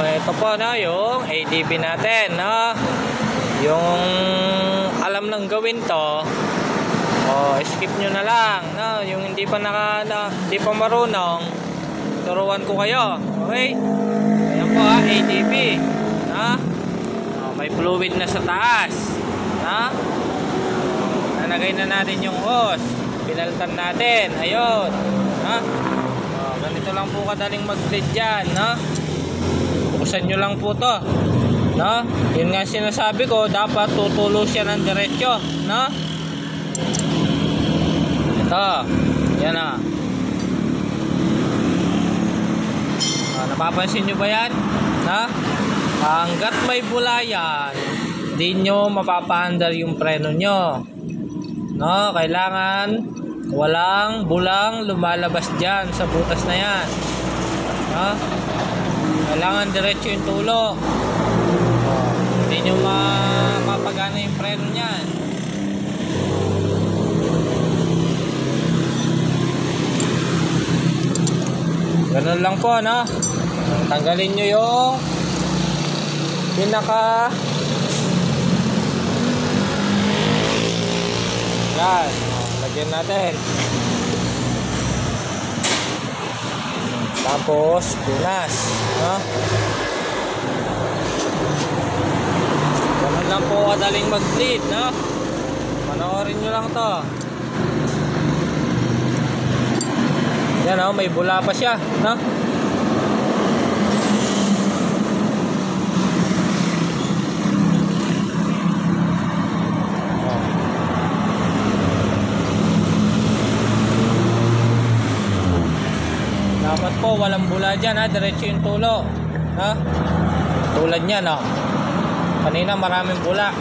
ito po na yung ADB natin, no? Yung alam lang gawin to, skip nyo na lang, no? Yung hindi pa hindi pa marunong, turuan ko kayo, okay? Ayan po ADB, no? May fluid na sa taas, no? Nalagay na natin yung hose, pinaltan natin, ayun, no? Ganito lang po kadaling mag-bleed dyan, no? Buksan nyo lang po to, no? Yun nga sinasabi ko, dapat tutulo siya ng diretsyo, no? Ito, yan na. Napapansin nyo ba yan? No? Hanggat may bula yan, di nyo mapapaandar yung preno nyo, no? Kailangan walang bulang lumalabas dyan sa butas na yan, no? Kailangan diretso yung tulo. Hindi nyo mapapagana yung preno nyan. Ganun lang po, no? Tanggalin nyo yung pinaka yan. Lagyan natin. Tapos punas, no? Ganun lang po kadaling mag-bleed, no? Panoorin nyo lang to. Yan, no? May bula pa siya, no? Dapat po walang bula dyan, ha? Diretso yung tulo, ha? Tulad niya, no? Kanina maraming bula.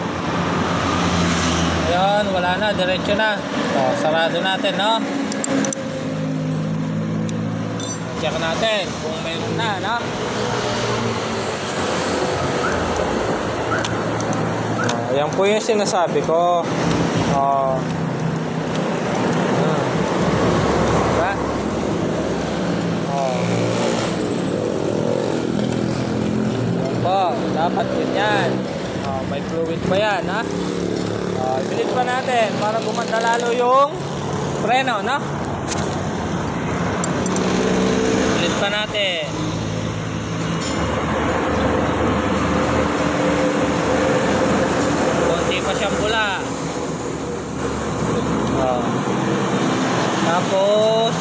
Ayun, wala na, diretso na. Sarado natin, no? Check natin kung meron na, no? Ayan po yung sinasabi ko. Diba? Dapat ganyan. May fluid pa yan, ha? Ibilit pa natin para gumanda lalo yung preno, no? Ibilit pa natin. Konti pa siyang bula. Tapos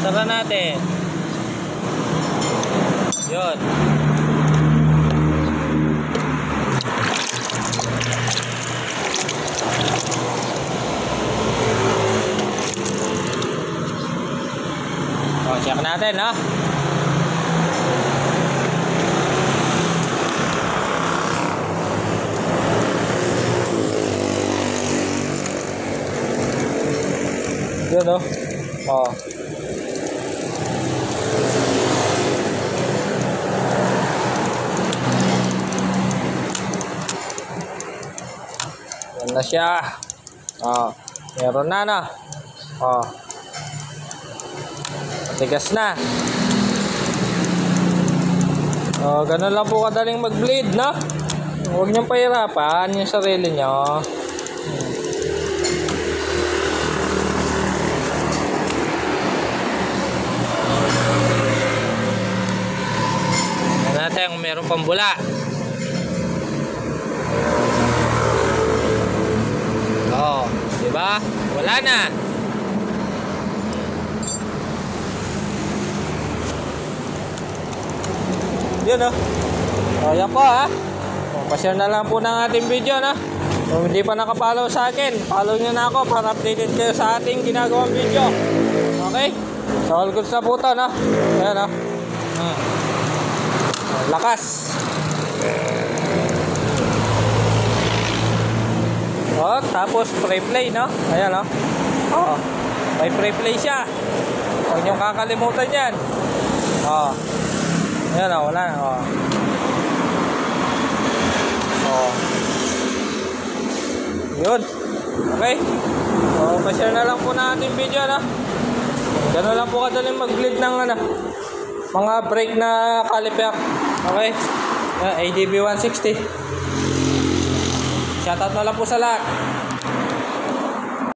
sara natin. Yun. Check natin, no? Yun, no? Yan na siya. Meron na, no? Tigas na. Ganun lang po kadaling mag-bleed, no? Huwag niyong pahirapan yung sarili niyo. Tignan natin kung meron pang bula. Diba? Wala na. Yun, no? Yan po, ha? Pa-share na lang po ng ating video, no? Kung hindi pa nakapollow sa akin, follow nyo na ako para updated kayo sa ating ginagawang video. Okay? So all goods na po to, no? Ayan, no? Lakas. Tapos spray play, no? Ayan, no? May spray play siya. Huwag nyo kakalimutan yan. Ayan, wala na. Yun. Okay. Pa-share na lang po na ating video, no? Gano'n lang po kadaling mag-bleed ng mga brake na caliper. Okay? ADB 160. Shoutout na lang po sa lahat.